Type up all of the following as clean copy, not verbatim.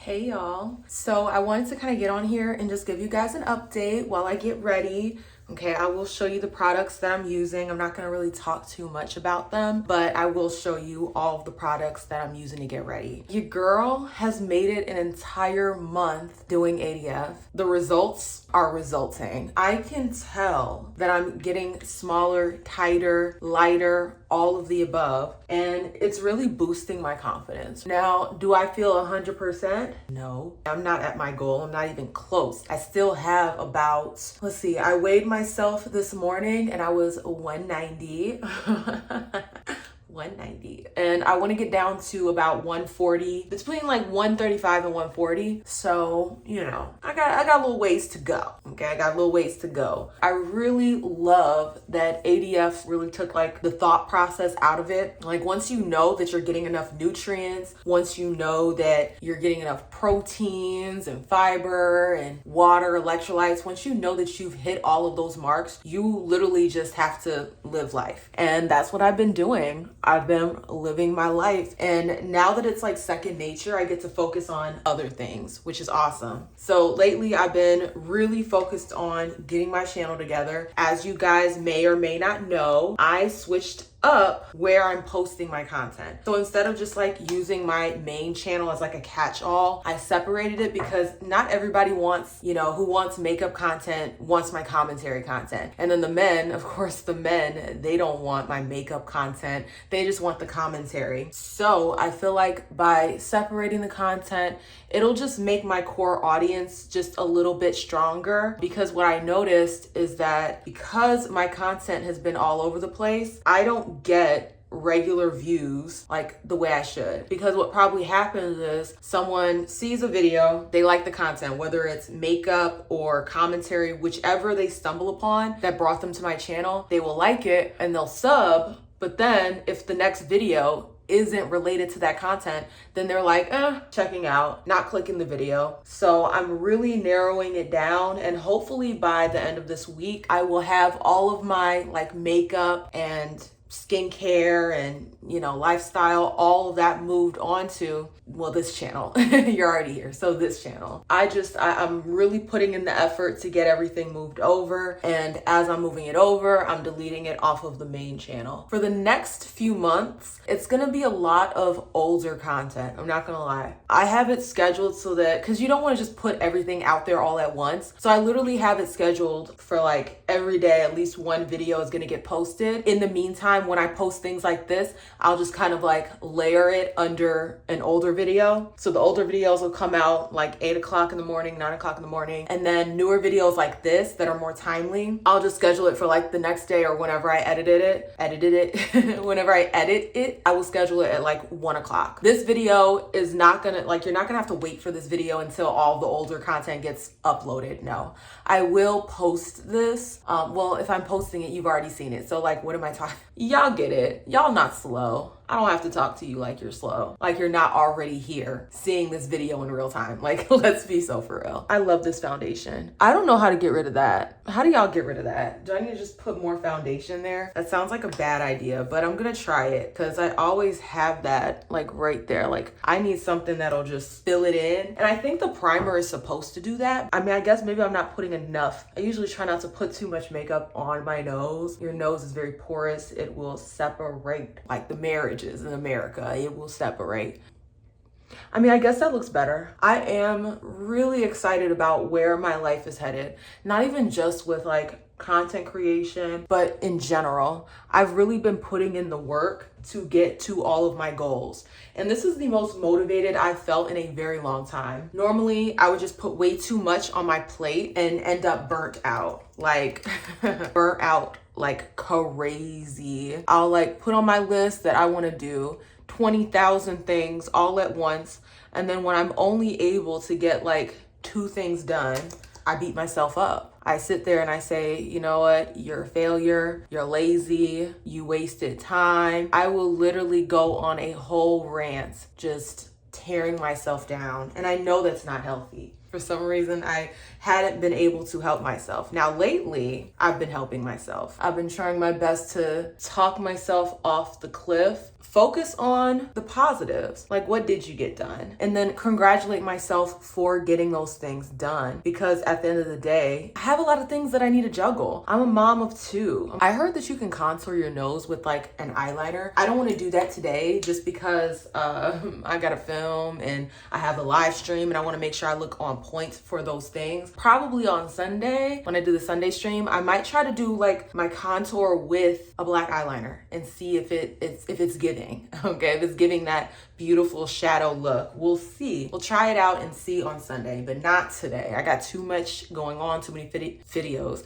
Hey y'all. So I wanted to kind of get on here and just give you guys an update while I get ready. Okay, I will show you the products that I'm using. I'm not gonna really talk too much about them, but I will show you all of the products that I'm using to get ready. Your girl has made it an entire month doing ADF. The results are resulting. I can tell that I'm getting smaller, tighter, lighter, all of the above, and it's really boosting my confidence. Now, do I feel 100%? No, I'm not at my goal. I'm not even close. I still have about, let's see, I weighed myself this morning and I was 190. 190, and I want to get down to about 140, between like 135 and 140. So, you know, I got a little ways to go. Okay, I got a little ways to go. I really love that ADF really took like the thought process out of it. Like once you know that you're getting enough nutrients, once you know that you're getting enough proteins and fiber and water, electrolytes, once you know that you've hit all of those marks, you literally just have to live life. And that's what I've been doing. I've been living my life. And now that it's like second nature, I get to focus on other things, which is awesome. So lately I've been really focused on getting my channel together. As you guys may or may not know, I switched up where I'm posting my content. So instead of just like using my main channel as like a catch-all, I separated it because not everybody wants, you know, who wants makeup content wants my commentary content. And then the men, of course, they don't want my makeup content. They just want the commentary. So I feel like by separating the content, it'll just make my core audience just a little bit stronger, because what I noticed is that because my content has been all over the place, I don't get regular views like the way I should. Because what probably happens is someone sees a video, they like the content, whether it's makeup or commentary, whichever they stumble upon that brought them to my channel, they will like it and they'll sub. But then if the next video isn't related to that content, then they're like, checking out, not clicking the video. So I'm really narrowing it down, and hopefully by the end of this week, I will have all of my like makeup and skincare and, you know, lifestyle, all of that moved onto, well, this channel. You're already here, so this channel. I'm really putting in the effort to get everything moved over, and as I'm moving it over, I'm deleting it off of the main channel. For the next few months, it's gonna be a lot of older content, I'm not gonna lie. I have it scheduled so that, because you don't want to just put everything out there all at once, so I literally have it scheduled for like every day at least one video is gonna get posted. In the meantime, when I post things like this, I'll just kind of like layer it under an older video. So the older videos will come out like 8 o'clock in the morning, 9 o'clock in the morning. And then newer videos like this that are more timely, I'll just schedule it for like the next day or whenever I edited it. Whenever I edit it, I will schedule it at like 1 o'clock. This video is not gonna, like, you're not gonna have to wait for this video until all the older content gets uploaded. No, I will post this. Well, if I'm posting it, you've already seen it. So like, what am I talking? Y'all get it. Y'all not slow. I don't have to talk to you like you're slow, like you're not already here seeing this video in real time. Like, let's be so for real. I love this foundation. I don't know how to get rid of that. How do y'all get rid of that? Do I need to just put more foundation there? That sounds like a bad idea, but I'm gonna try it because I always have that like right there. Like I need something that'll just fill it in. And I think the primer is supposed to do that. I mean, I guess maybe I'm not putting enough. I usually try not to put too much makeup on my nose. Your nose is very porous. It will separate, like the marriages in America, it will separate. I mean, I guess that looks better. I am really excited about where my life is headed. Not even just with like content creation, but in general. I've really been putting in the work to get to all of my goals. And this is the most motivated I've felt in a very long time. Normally, I would just put way too much on my plate and end up burnt out. Like, burnt out like crazy. I'll like put on my list that I want to do 20,000 things all at once. And then when I'm only able to get like 2 things done, I beat myself up. I sit there and I say, you know what? You're a failure. You're lazy. You wasted time. I will literally go on a whole rant, just tearing myself down. And I know that's not healthy. For some reason, I hadn't been able to help myself. Now, lately, I've been helping myself. I've been trying my best to talk myself off the cliff, focus on the positives. Like, what did you get done? And then congratulate myself for getting those things done. Because at the end of the day, I have a lot of things that I need to juggle. I'm a mom of 2. I heard that you can contour your nose with like an eyeliner. I don't want to do that today just because I got to film and I have a live stream and I want to make sure I look on point for those things. Probably on Sunday, when I do the Sunday stream, I might try to do like my contour with a black eyeliner and see if it's giving. Okay, if it's giving that beautiful shadow look. We'll see. We'll try it out and see on Sunday, but not today. I got too much going on, too many videos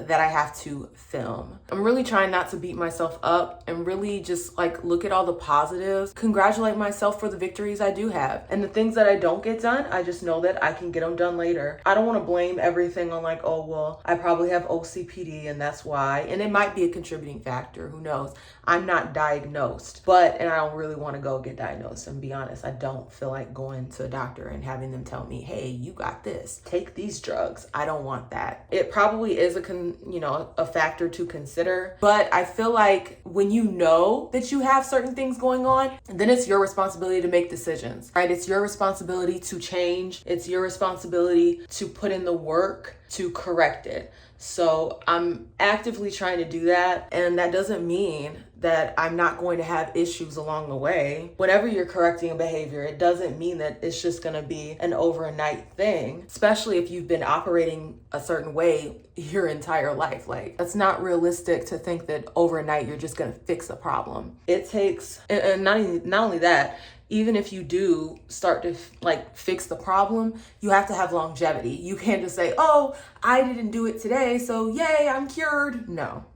that I have to film. I'm really trying not to beat myself up and really just like look at all the positives, congratulate myself for the victories I do have. And the things that I don't get done, I just know that I can get them done later. I don't want to blame everything on like, oh, well, I probably have OCPD and that's why. And it might be a contributing factor. Who knows? I'm not diagnosed, and I don't really want to go get diagnosed. And be honest, I don't feel like going to a doctor and having them tell me, hey, you got this, take these drugs. I don't want that. It probably is a factor to consider, but I feel like when you know that you have certain things going on, then it's your responsibility to make decisions, right? It's your responsibility to change. It's your responsibility to put in the work to correct it. So I'm actively trying to do that. And that doesn't mean that I'm not going to have issues along the way. Whenever you're correcting a behavior, it doesn't mean that it's just going to be an overnight thing, especially if you've been operating a certain way your entire life. Like, that's not realistic to think that overnight you're just going to fix a problem. It takes, and not only that, even if you do start to like fix the problem, you have to have longevity. You can't just say, oh, I didn't do it today, so yay, I'm cured. No,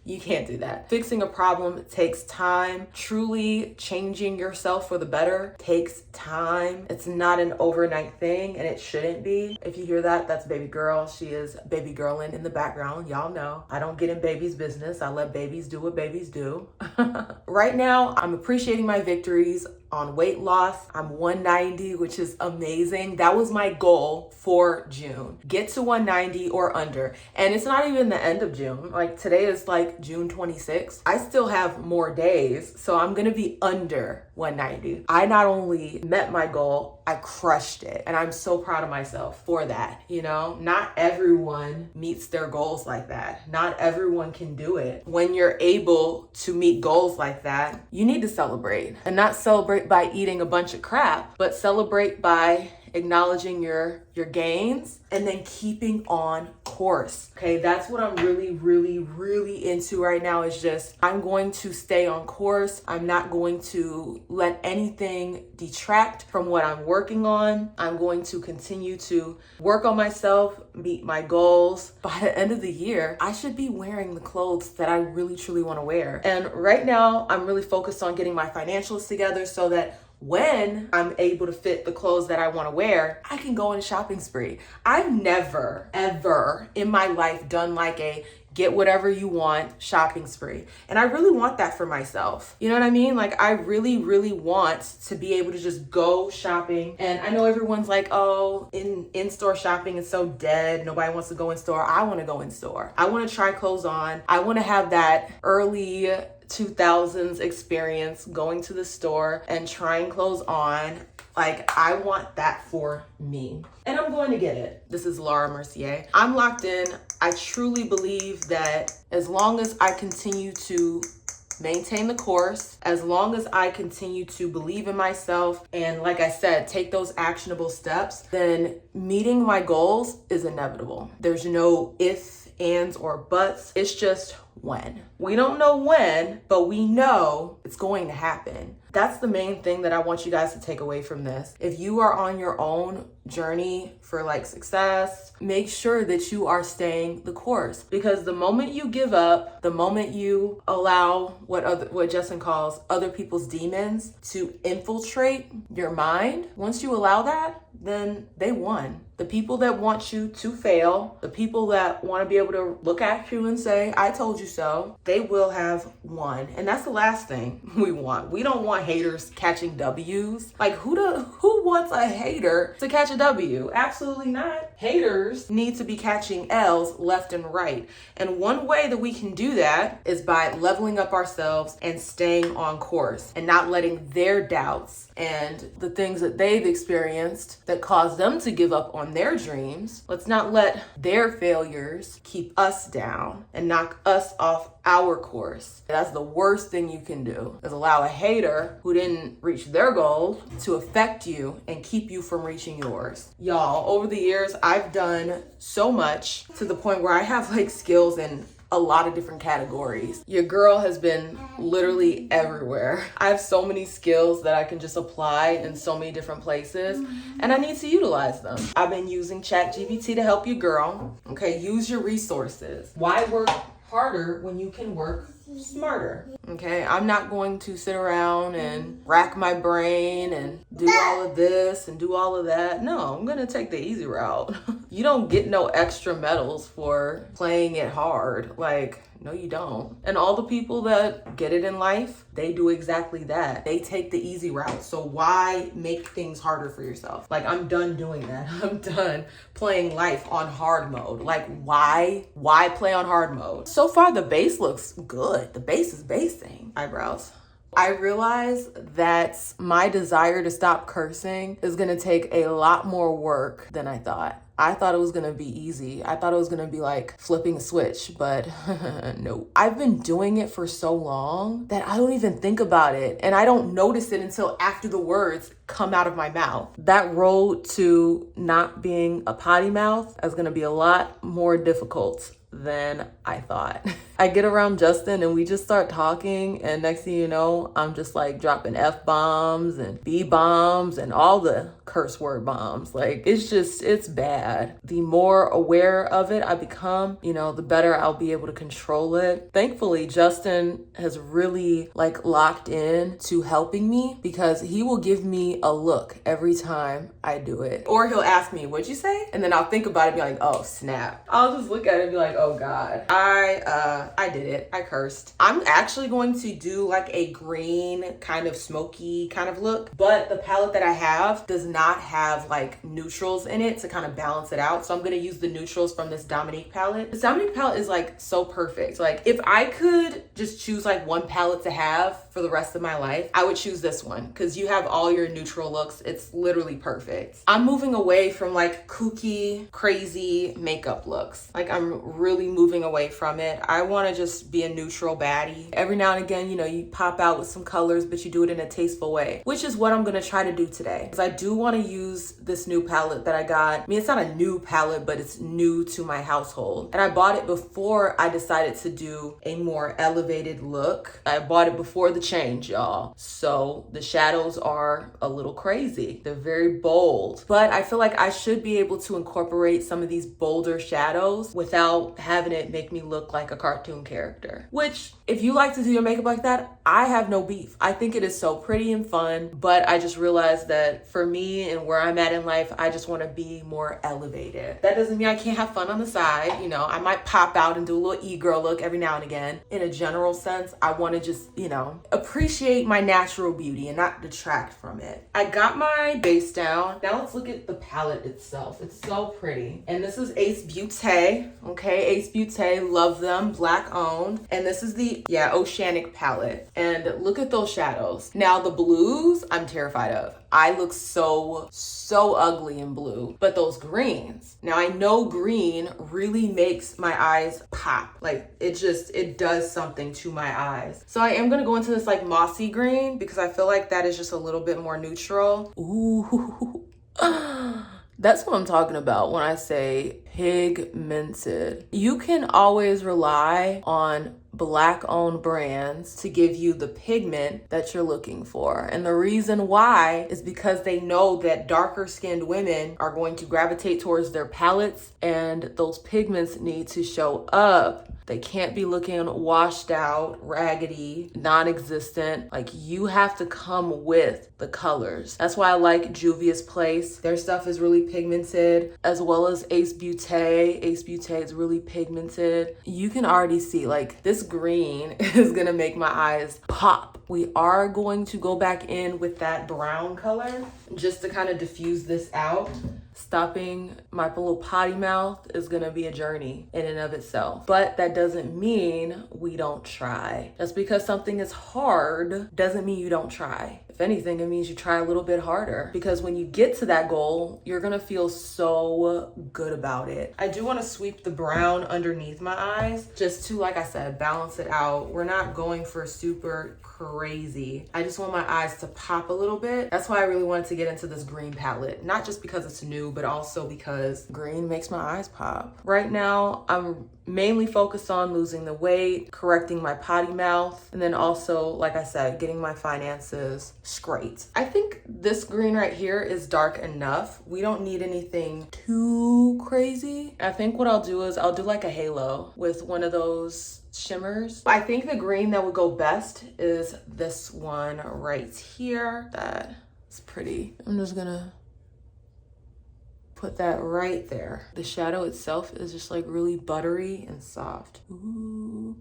you can't do that. Fixing a problem takes time. Truly changing yourself for the better takes time. It's not an overnight thing, and it shouldn't be. If you hear that, that's baby girl. She is baby girling in the background. Y'all know I don't get in baby's business. I let babies do what babies do. Right now, I'm appreciating my victories on weight loss. I'm 190, which is amazing. That was my goal for June. Get to 190 or under. And it's not even the end of June. Like, today is like June 26th. I still have more days, so I'm gonna be under 190. I not only met my goal, I crushed it. And I'm so proud of myself for that. Not everyone meets their goals like that. Not everyone can do it. When you're able to meet goals like that, you need to celebrate. And not celebrate by eating a bunch of crap, but celebrate by acknowledging your gains and then keeping on course. Okay, that's what I'm really, really, really into right now, is just I'm going to stay on course. I'm not going to let anything detract from what I'm working on. I'm going to continue to work on myself, meet my goals. By the end of the year, I should be wearing the clothes that I really, truly want to wear. And right now, I'm really focused on getting my financials together so that when I'm able to fit the clothes that I want to wear, I can go on a shopping spree. I've never, ever in my life done like a get whatever you want shopping spree. And I really want that for myself. You know what I mean? Like, I really, really want to be able to just go shopping. And I know everyone's like, oh, in-store shopping is so dead. Nobody wants to go in store. I want to go in store. I want to try clothes on. I want to have that early 2000s experience going to the store and trying clothes on. Like, I want that for me. And I'm going to get it. This is Laura Mercier. I'm locked in. I truly believe that as long as I continue to maintain the course, as long as I continue to believe in myself and, like I said, take those actionable steps, then meeting my goals is inevitable. There's no ifs, ands, or buts. It's just when. We don't know when, but we know it's going to happen. That's the main thing that I want you guys to take away from this. If you are on your own journey for like success, make sure that you are staying the course, because the moment you give up, the moment you allow what Justin calls other people's demons to infiltrate your mind, once you allow that, then they won. The people that want you to fail, the people that want to be able to look at you and say, I told you so, they will have won. And that's the last thing we want. We don't want haters catching W's. Like, who wants a hater to catch a W? Absolutely not. Haters need to be catching L's left and right. And one way that we can do that is by leveling up ourselves and staying on course and not letting their doubts and the things that they've experienced that caused them to give up on their dreams. Let's not let their failures keep us down and knock us off our course. That's the worst thing you can do, is allow a hater who didn't reach their goals to affect you and keep you from reaching yours. Y'all, over the years, I've done so much to the point where I have like skills in a lot of different categories. Your girl has been literally everywhere. I have so many skills that I can just apply in so many different places, and I need to utilize them. I've been using ChatGPT to help your girl. Okay, use your resources. Why work harder when you can work smarter? Okay, I'm not going to sit around and rack my brain and do all of this and do all of that. No, I'm gonna take the easy route. You don't get no extra medals for playing it hard. Like, no, you don't. And all the people that get it in life, they do exactly that. They take the easy route. So why make things harder for yourself? Like, I'm done doing that. I'm done playing life on hard mode. Like, why play on hard mode? So far, the base looks good. The base is basing. Eyebrows. I realize that my desire to stop cursing is gonna take a lot more work than I thought. I thought it was gonna be easy. I thought it was gonna be like flipping a switch, but no. I've been doing it for so long that I don't even think about it, and I don't notice it until after the words come out of my mouth. That road to not being a potty mouth is gonna be a lot more difficult than I thought. I get around Justin and we just start talking, and next thing you know, I'm just like dropping F-bombs and B-bombs and all the curse word bombs. Like, it's bad. The more aware of it I become, the better I'll be able to control it. Thankfully, Justin has really like locked in to helping me, because he will give me a look every time I do it. Or he'll ask me, what'd you say? And then I'll think about it and be like, oh snap. I'll just look at it and be like, oh God, I did it. I cursed. I'm actually going to do like a green kind of smoky kind of look, but the palette that I have does not have like neutrals in it to kind of balance it out. So I'm going to use the neutrals from this Dominique palette. This Dominique palette is like so perfect. Like, if I could just choose like one palette to have for the rest of my life, I would choose this one, because you have all your neutral looks. It's literally perfect. I'm moving away from like kooky, crazy makeup looks. Like, I'm really moving away from it. I want to just be a neutral baddie. Every now and again, you pop out with some colors, but you do it in a tasteful way, which is what I'm going to try to do today. Because I do want to use this new palette that I got. I mean, it's not a new palette, but it's new to my household. And I bought it before I decided to do a more elevated look. I bought it before the change, y'all. So the shadows are a little crazy. They're very bold, but I feel like I should be able to incorporate some of these bolder shadows without having it make me look like a cartoon character. Which, if you like to do your makeup like that, I have no beef. I think it is so pretty and fun, but I just realized that for me and where I'm at in life, I just want to be more elevated. That doesn't mean I can't have fun on the side. I might pop out and do a little e-girl look every now and again. In a general sense, I want to just, appreciate my natural beauty and not detract from it. I got my base down. Now let's look at the palette itself. It's so pretty. And this is Ace Beauté. Okay, Ace Beauté, love them, Black owned. And this is the, Oceanic palette. And look at those shadows. Now the blues, I'm terrified of. I look so ugly in blue. But those greens, now I know green really makes my eyes pop. Like, it does something to my eyes. So I am gonna go into this like mossy green, because I feel like that is just a little bit more neutral. Ooh. That's what I'm talking about when I say pigmented. You can always rely on Black owned brands to give you the pigment that you're looking for. And the reason why is because they know that darker skinned women are going to gravitate towards their palettes, and those pigments need to show up. They can't be looking washed out, raggedy, non-existent. Like, you have to come with the colors. That's why I like Juvia's Place. Their stuff is really pigmented, as well as Ace Beauté. Ace Beauté is really pigmented. You can already see, like, this green is gonna make my eyes pop. We are going to go back in with that brown color just to kind of diffuse this out. Stopping my little potty mouth is gonna be a journey in and of itself. But that doesn't mean we don't try. Just because something is hard doesn't mean you don't try. If anything, it means you try a little bit harder, because when you get to that goal, you're gonna feel so good about it. I do wanna sweep the brown underneath my eyes just to, like I said, balance it out. We're not going for super crazy. I just want my eyes to pop a little bit. That's why I really wanted to get into this green palette. Not just because it's new, but also because green makes my eyes pop. Right now, I'm mainly focused on losing the weight, correcting my potty mouth, and then also, like I said, getting my finances straight. I think this green right here is dark enough. We don't need anything too crazy. I think what I'll do is I'll do like a halo with one of those shimmers. I think the green that would go best is this one right here. That is pretty. I'm just gonna put that right there. The shadow itself is just like really buttery and soft. Ooh.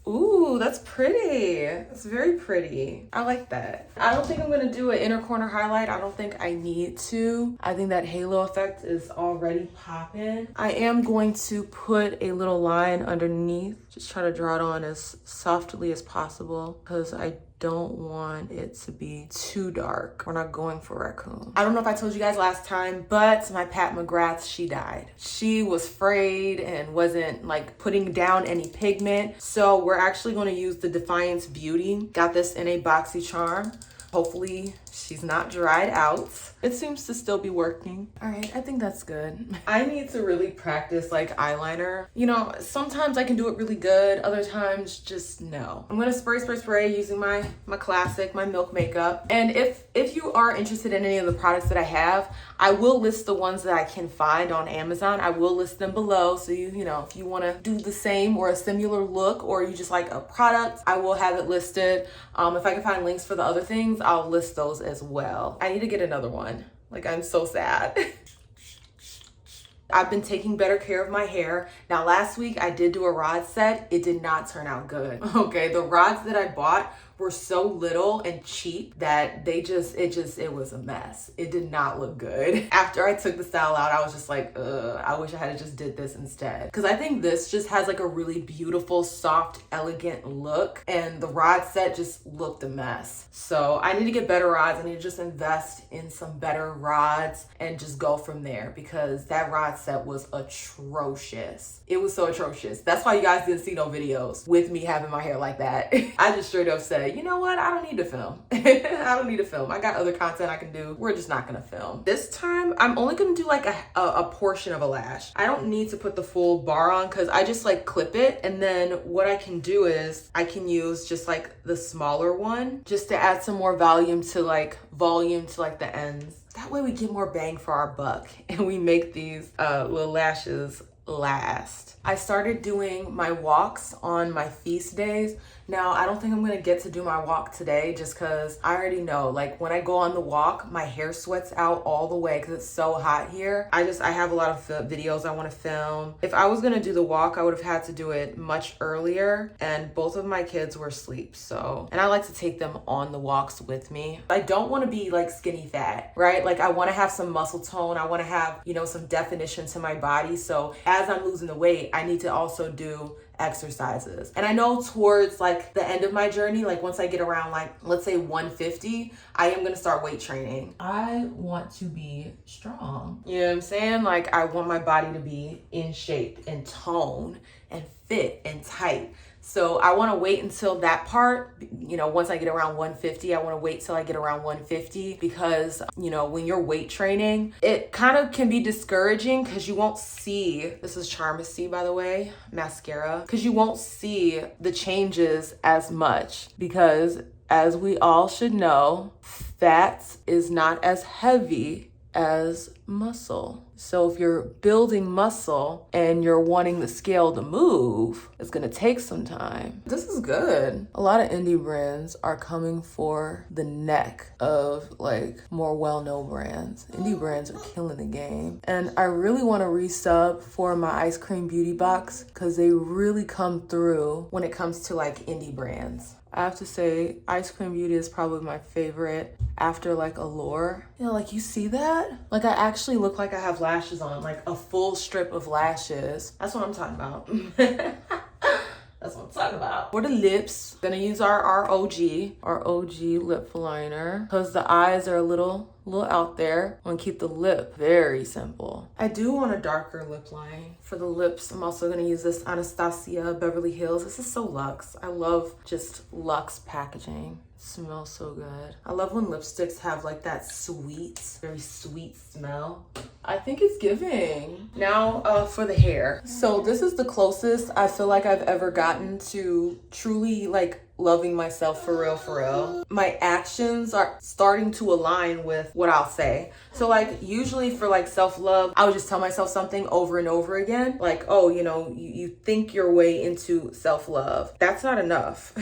Ooh, that's pretty. It's very pretty. I like that. I don't think I'm gonna do an inner corner highlight. I don't think I need to. I think that halo effect is already popping. I am going to put a little line underneath. Just try to draw it on as softly as possible because I don't want it to be too dark. We're not going for raccoon. I don't know if I told you guys last time, but my Pat McGrath, she died. She was frayed and wasn't like putting down any pigment. So we're actually gonna use the Defiance Beauty. Got this in a BoxyCharm. Hopefully she's not dried out. It seems to still be working. All right, I think that's good. I need to really practice like eyeliner. You know, sometimes I can do it really good, other times just no. I'm gonna spray using my classic, my Milk makeup. And if you are interested in any of the products that I have, I will list the ones that I can find on Amazon. I will list them below. So you know, if you wanna do the same or a similar look, or you just like a product, I will have it listed. If I can find links for the other things, I'll list those as well. I need to get another one. Like, I'm so sad. I've been taking better care of my hair. Now, last week I did do a rod set. It did not turn out good. Okay, the rods that I bought were so little and cheap that it was a mess. It did not look good. After I took the style out, I was just like, I wish I had just did this instead. Because I think this just has like a really beautiful, soft, elegant look. And the rod set just looked a mess. So I need to get better rods. I need to just invest in some better rods and just go from there, because that rod set was atrocious. It was so atrocious. That's why you guys didn't see no videos with me having my hair like that. I just straight up said, you know what? I don't need to film. I don't need to film. I got other content I can do. We're just not gonna film. This time, I'm only gonna do like a portion of a lash. I don't need to put the full bar on because I just like clip it. And then what I can do is I can use just like the smaller one just to add some more volume to like the ends. That way we get more bang for our buck and we make these little lashes last. I started doing my walks on my feast days. Now, I don't think I'm gonna get to do my walk today just because I already know, like when I go on the walk, my hair sweats out all the way because it's so hot here. I have a lot of videos I want to film. If I was gonna do the walk, I would have had to do it much earlier, and both of my kids were asleep. So, and I like to take them on the walks with me. I don't want to be like skinny fat, right? Like I want to have some muscle tone. I want to have, you know, some definition to my body. So as I'm losing the weight, I need to also do exercises. And I know towards like the end of my journey, like once I get around like, let's say 150, I am going to start weight training. I want to be strong. You know what I'm saying? Like I want my body to be in shape and tone and fit and tight. So I want to wait until that part, you know, once I get around 150, I want to wait till I get around 150 because, you know, when you're weight training, it kind of can be discouraging because you won't see, this is Charmacy, by the way, mascara, because you won't see the changes as much because as we all should know, fat is not as heavy as muscle. So if you're building muscle and you're wanting the scale to move, it's gonna take some time. This is good. A lot of indie brands are coming for the neck of like more well-known brands. Indie brands are killing the game. And I really wanna resub for my Ice Cream Beauty box because they really come through when it comes to like indie brands. I have to say, Ice Cream Beauty is probably my favorite after like Allure. You know, like you see that? Like I actually look like I have lashes on, like a full strip of lashes. That's what I'm talking about. That's what I'm talking about. For the lips, gonna use our OG lip liner because the eyes are a little out there. I want to keep the lip very simple. I do want a darker lip line. For the lips, I'm also going to use this Anastasia Beverly Hills. This is so luxe. I love just luxe packaging. It smells so good. I love when lipsticks have like that sweet, very sweet smell. I think it's giving. Now for the hair. So this is the closest I feel like I've ever gotten to truly like loving myself for real. My actions are starting to align with what I'll say. So like usually for like self-love, I would just tell myself something over and over again. Like, oh, you know, you think your way into self-love. That's not enough.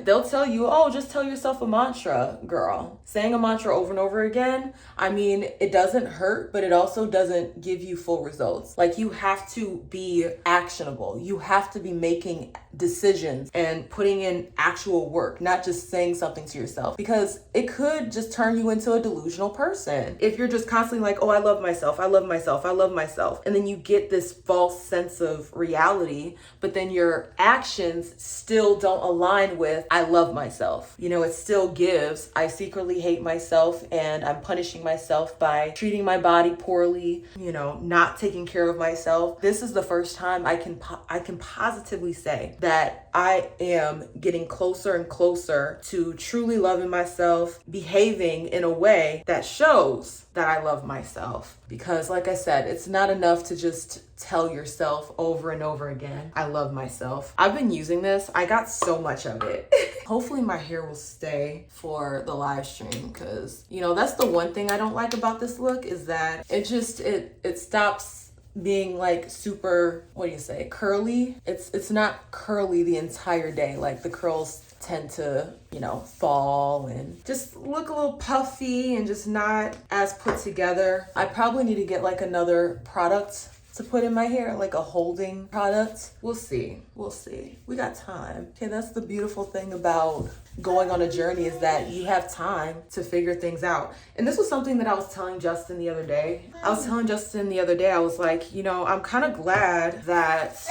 They'll tell you, oh, just tell yourself a mantra, girl. Saying a mantra over and over again, I mean, it doesn't hurt, but it also doesn't give you full results. Like you have to be actionable. You have to be making decisions and putting in actual work, not just saying something to yourself, because it could just turn you into a delusional person. If you're just constantly like, oh, I love myself, and then you get this false sense of reality, but then your actions still don't align with, I love myself. You know, it still gives, I secretly hate myself and I'm punishing myself by treating my body poorly, you know, not taking care of myself. This is the first time I can positively say that I am getting closer and closer to truly loving myself, behaving in a way that shows that I love myself. Because like I said, it's not enough to just tell yourself over and over again, I love myself. I've been using this. I got so much of it. Hopefully my hair will stay for the live stream because, you know, that's the one thing I don't like about this look is that it stops being like super, what do you say, curly. It's not curly the entire day. Like the curls tend to, you know, fall and just look a little puffy and just not as put together. I probably need to get like another product to put in my hair, like a holding product. We'll see. We got time. Okay, that's the beautiful thing about going on a journey is that you have time to figure things out. And this was something that I was telling Justin the other day. I was like, you know, I'm kind of glad that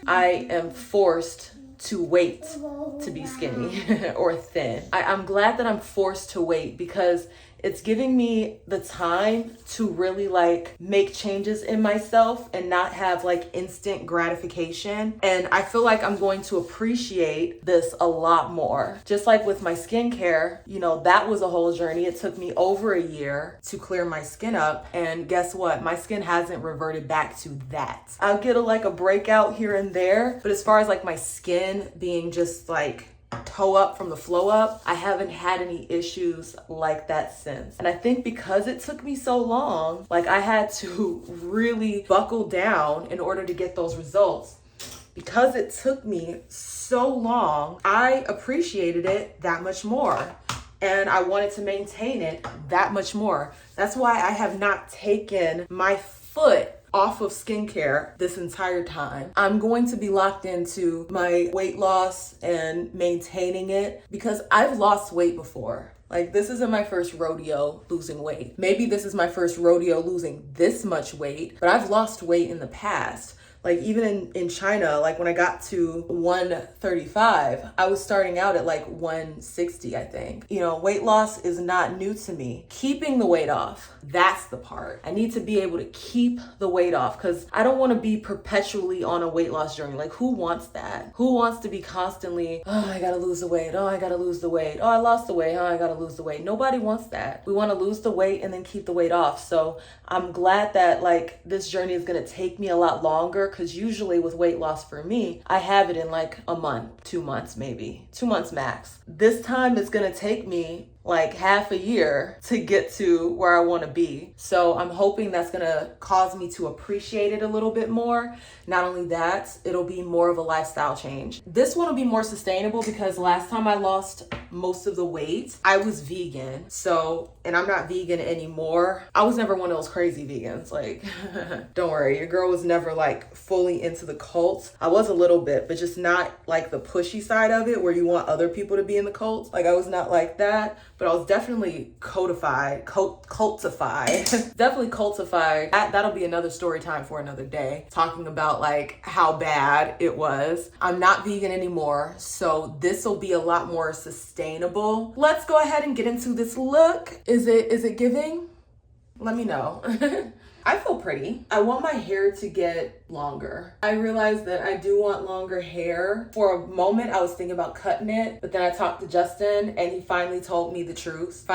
I am forced to wait to be skinny or thin. I'm glad that I'm forced to wait because it's giving me the time to really like make changes in myself and not have like instant gratification. And I feel like I'm going to appreciate this a lot more. Just like with my skincare, you know, that was a whole journey. It took me over a year to clear my skin up. And guess what? My skin hasn't reverted back to that. I'll get a breakout here and there. But as far as like my skin being just like toe up from the flow up, I haven't had any issues like that since. And I think because it took me so long, like I had to really buckle down in order to get those results. Because it took me so long, I appreciated it that much more. And I wanted to maintain it that much more. That's why I have not taken my foot off of skincare this entire time. I'm going to be locked into my weight loss and maintaining it because I've lost weight before. Like this isn't my first rodeo losing weight. Maybe this is my first rodeo losing this much weight, but I've lost weight in the past. Like even in China, like when I got to 135, I was starting out at like 160, I think. You know, weight loss is not new to me. Keeping the weight off, that's the part. I need to be able to keep the weight off because I don't want to be perpetually on a weight loss journey. Like who wants that? Who wants to be constantly, oh, I gotta lose the weight. Oh, I gotta lose the weight. Oh, I lost the weight. Oh, I gotta lose the weight. Nobody wants that. We want to lose the weight and then keep the weight off. So I'm glad that like this journey is gonna take me a lot longer because usually with weight loss for me, I have it in like a month, 2 months maybe, 2 months max. This time it's gonna take me like half a year to get to where I want to be. So I'm hoping that's going to cause me to appreciate it a little bit more. Not only that, it'll be more of a lifestyle change. This one will be more sustainable because last time I lost most of the weight, I was vegan. So, and I'm not vegan anymore. I was never one of those crazy vegans. Like, don't worry, your girl was never like fully into the cult. I was a little bit, but just not like the pushy side of it where you want other people to be in the cult. Like, I was not like that, but I was definitely cultified, definitely cultified. That'll be another story time for another day, talking about like how bad it was. I'm not vegan anymore, so this will be a lot more sustainable. Let's go ahead and get into this look. Is it giving? Let me know. I feel pretty. I want my hair to get longer. I realized that I do want longer hair. For a moment, I was thinking about cutting it, but then I talked to Justin and he finally told me the truth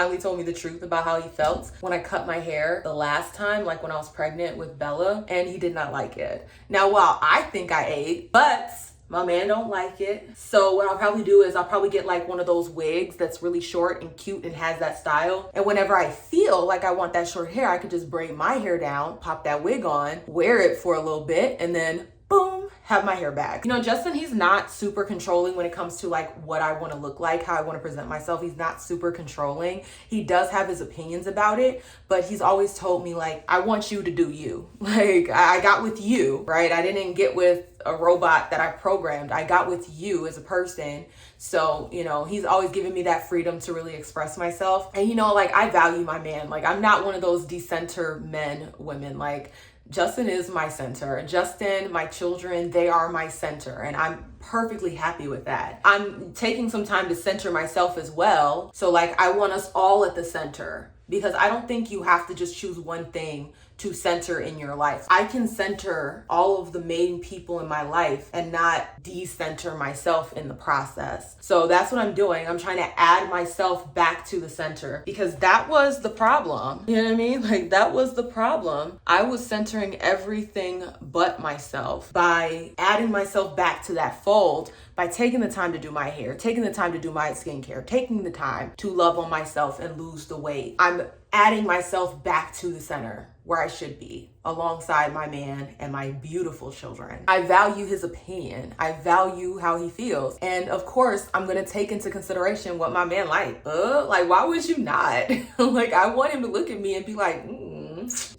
about how he felt when I cut my hair the last time, like when I was pregnant with Bella, and he did not like it. Now, while I think I ate, but my man don't like it. So what I'll probably do is I'll probably get like one of those wigs that's really short and cute and has that style. And whenever I feel like I want that short hair, I could just braid my hair down, pop that wig on, wear it for a little bit, and then boom, have my hair back. You know, Justin, he's not super controlling when it comes to like what I want to look like, how I want to present myself. He's not super controlling. He does have his opinions about it, but he's always told me like, I want you to do you. Like I got with you, right? I didn't get with a robot that I programmed. I got with you as a person. So, you know, he's always given me that freedom to really express myself. And, you know, like I value my man. Like I'm not one of those decenter women. Like Justin is my center. Justin, my children, they are my center. And I'm perfectly happy with that. I'm taking some time to center myself as well. So like I want us all at the center, because I don't think you have to just choose one thing to center in your life. I can center all of the main people in my life and not decenter myself in the process. So that's what I'm doing. I'm trying to add myself back to the center, because that was the problem. You know what I mean? Like that was the problem. I was centering everything but myself by adding myself back to that fold, by taking the time to do my hair, taking the time to do my skincare, taking the time to love on myself and lose the weight. I'm adding myself back to the center where I should be, alongside my man and my beautiful children. I value his opinion. I value how he feels. And of course, I'm gonna take into consideration what my man like. Like why would you not? Like I want him to look at me and be like,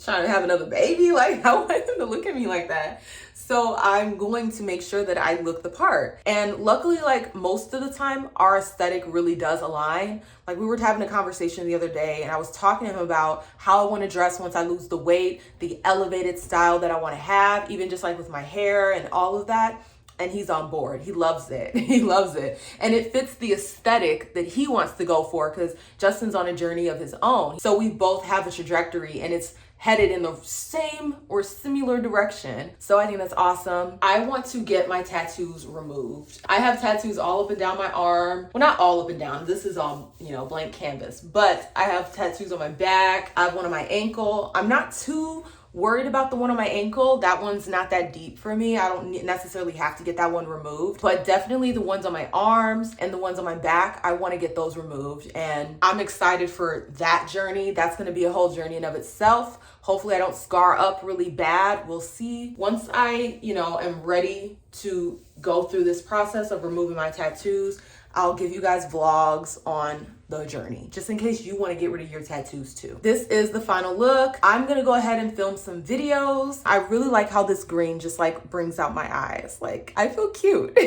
trying to have another baby? Like I want him to look at me like that. So I'm going to make sure that I look the part. And luckily, like most of the time, our aesthetic really does align. Like we were having a conversation the other day and I was talking to him about how I want to dress once I lose the weight, the elevated style that I want to have, even just like with my hair and all of that. And he's on board. He loves it. He loves it. And it fits the aesthetic that he wants to go for, because Justin's on a journey of his own. So we both have a trajectory and it's headed in the same or similar direction. So I think that's awesome. I want to get my tattoos removed. I have tattoos all up and down my arm. Well, not all up and down. This is all, you know, blank canvas. But I have tattoos on my back. I have one on my ankle. I'm not too worried about the one on my ankle. That one's not that deep for me. I don't necessarily have to get that one removed, but definitely the ones on my arms and the ones on my back, I want to get those removed. And I'm excited for that journey. That's going to be a whole journey in of itself. Hopefully I don't scar up really bad. We'll see. Once I, you know, am ready to go through this process of removing my tattoos, I'll give you guys vlogs on the journey, just in case you want to get rid of your tattoos too. This is the final look. I'm gonna go ahead and film some videos. I really like how this green just like brings out my eyes. Like I feel cute.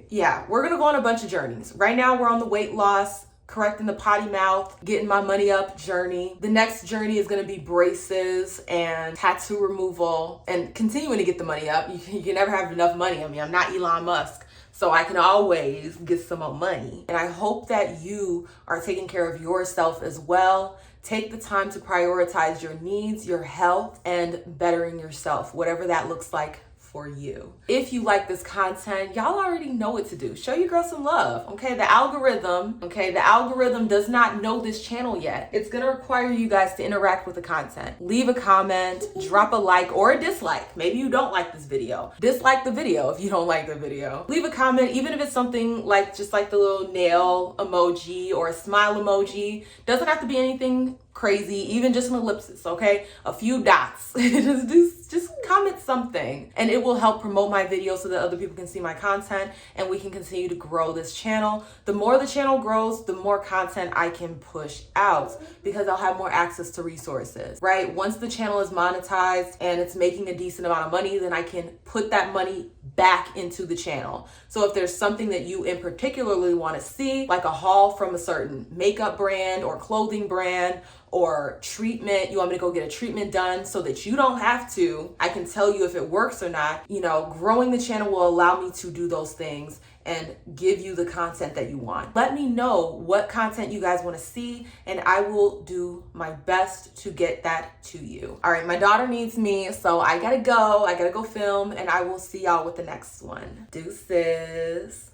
Yeah, we're gonna go on a bunch of journeys. Right now we're on the weight loss, correcting the potty mouth, getting my money up journey. The next journey is gonna be braces and tattoo removal and continuing to get the money up. You can never have enough money. I mean, I'm not Elon Musk, so I can always get some more money. And I hope that you are taking care of yourself as well. Take the time to prioritize your needs, your health, and bettering yourself, whatever that looks like for you. If you like this content, y'all already know what to do. Show your girl some love, okay? The algorithm does not know this channel yet. It's gonna require you guys to interact with the content. Leave a comment, drop a like or a dislike. Maybe you don't like this video. Dislike the video if you don't like the video. Leave a comment, even if it's something like just like the little nail emoji or a smile emoji. Doesn't have to be anything crazy, even just an ellipsis, okay? A few dots. just comment something, and it will help promote my video so that other people can see my content and we can continue to grow this channel. The more the channel grows, the more content I can push out because I'll have more access to resources, right? Once the channel is monetized and it's making a decent amount of money, then I can put that money back into the channel. So if there's something that you in particularly want to see, like a haul from a certain makeup brand or clothing brand or treatment, you want me to go get a treatment done so that you don't have to, I can tell you if it works or not. You know, growing the channel will allow me to do those things and give you the content that you want. Let me know what content you guys want to see and I will do my best to get that to you. All right, my daughter needs me, so I gotta go film, and I will see y'all with the next one. Deuces.